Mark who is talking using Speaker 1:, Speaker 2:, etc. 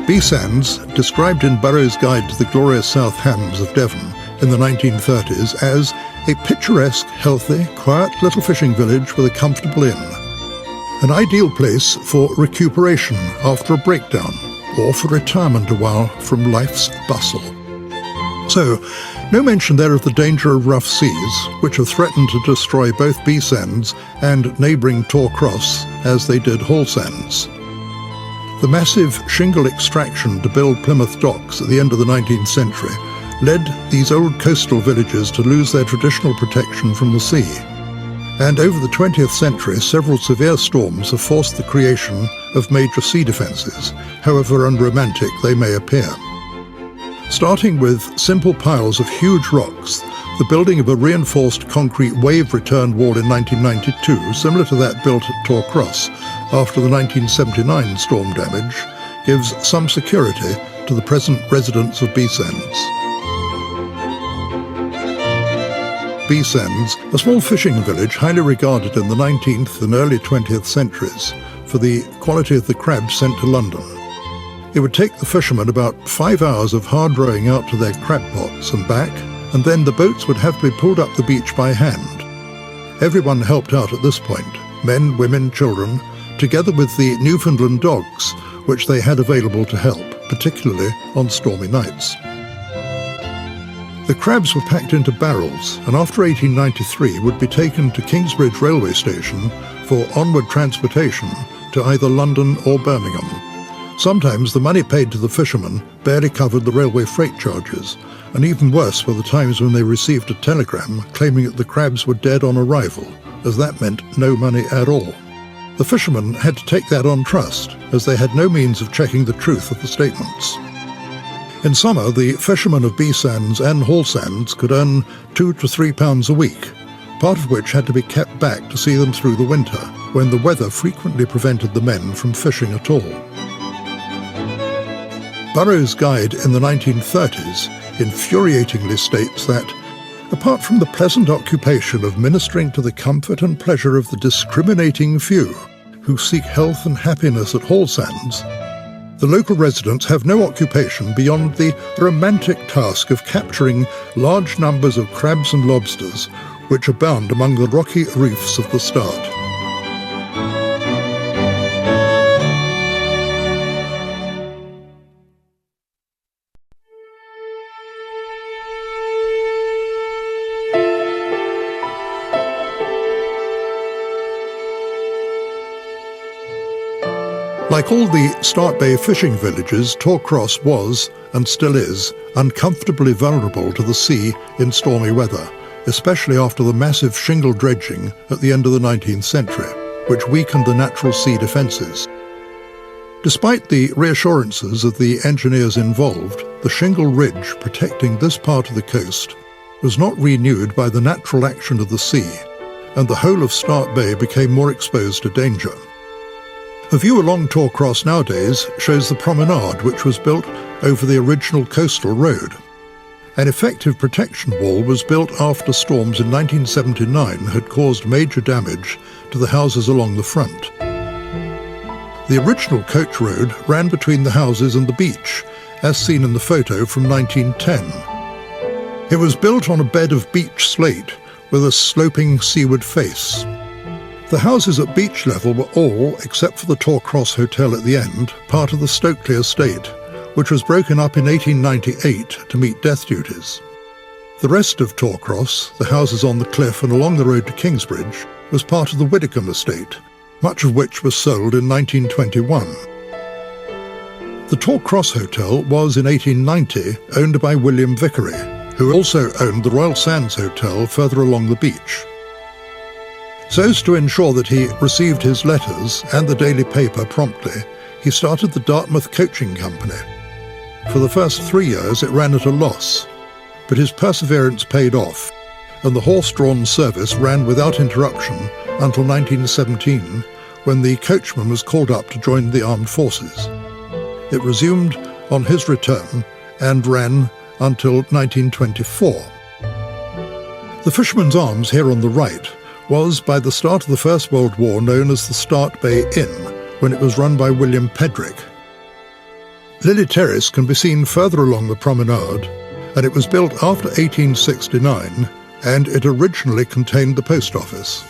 Speaker 1: Beesands, described in Burroughs' Guide to the Glorious South Hams of Devon in the 1930s as a picturesque, healthy, quiet little fishing village with a comfortable inn. An ideal place for recuperation after a breakdown, or for retirement a while from life's bustle. So, no mention there of the danger of rough seas, which have threatened to destroy both Beesands and neighbouring Torcross as they did Hallsands. The massive shingle extraction to build Plymouth docks at the end of the 19th century led these old coastal villages to lose their traditional protection from the sea. And over the 20th century, several severe storms have forced the creation of major sea defences, however unromantic they may appear. Starting with simple piles of huge rocks, the building of a reinforced concrete wave return wall in 1992, similar to that built at Torcross after the 1979 storm damage, gives some security to the present residents of Beesands. Beesands, a small fishing village highly regarded in the 19th and early 20th centuries for the quality of the crabs sent to London. It would take the fishermen about 5 hours of hard rowing out to their crab pots and back, and then the boats would have to be pulled up the beach by hand. Everyone helped out at this point, men, women, children, together with the Newfoundland dogs, which they had available to help, particularly on stormy nights. The crabs were packed into barrels and after 1893 would be taken to Kingsbridge railway station for onward transportation to either London or Birmingham. Sometimes the money paid to the fishermen barely covered the railway freight charges, and even worse were the times when they received a telegram claiming that the crabs were dead on arrival, as that meant no money at all. The fishermen had to take that on trust, as they had no means of checking the truth of the statements. In summer, the fishermen of Beesands and Hallsands could earn £2 to £3 a week, part of which had to be kept back to see them through the winter, when the weather frequently prevented the men from fishing at all. Burroughs' Guide in the 1930s infuriatingly states that, apart from the pleasant occupation of ministering to the comfort and pleasure of the discriminating few who seek health and happiness at Hallsands, the local residents have no occupation beyond the romantic task of capturing large numbers of crabs and lobsters which abound among the rocky reefs of the Start. Like all the Start Bay fishing villages, Torcross was, and still is, uncomfortably vulnerable to the sea in stormy weather, especially after the massive shingle dredging at the end of the 19th century, which weakened the natural sea defences. Despite the reassurances of the engineers involved, the shingle ridge protecting this part of the coast was not renewed by the natural action of the sea, and the whole of Start Bay became more exposed to danger. A view along Torcross nowadays shows the promenade which was built over the original coastal road. An effective protection wall was built after storms in 1979 had caused major damage to the houses along the front. The original coach road ran between the houses and the beach, as seen in the photo from 1910. It was built on a bed of beach slate with a sloping seaward face. The houses at beach level were all, except for the Torcross Hotel at the end, part of the Stokely estate, which was broken up in 1898 to meet death duties. The rest of Torcross, the houses on the cliff and along the road to Kingsbridge, was part of the Widdicombe estate, much of which was sold in 1921. The Torcross Hotel was in 1890 owned by William Vickery, who also owned the Royal Sands Hotel further along the beach. So as to ensure that he received his letters and the daily paper promptly, he started the Dartmouth Coaching Company. For the first 3 years it ran at a loss, but his perseverance paid off, and the horse-drawn service ran without interruption until 1917, when the coachman was called up to join the armed forces. It resumed on his return and ran until 1924. The Fisherman's Arms here on the right was by the start of the First World War known as the Start Bay Inn, when it was run by William Pedrick. Lily Terrace can be seen further along the promenade, and it was built after 1869, and it originally contained the post office.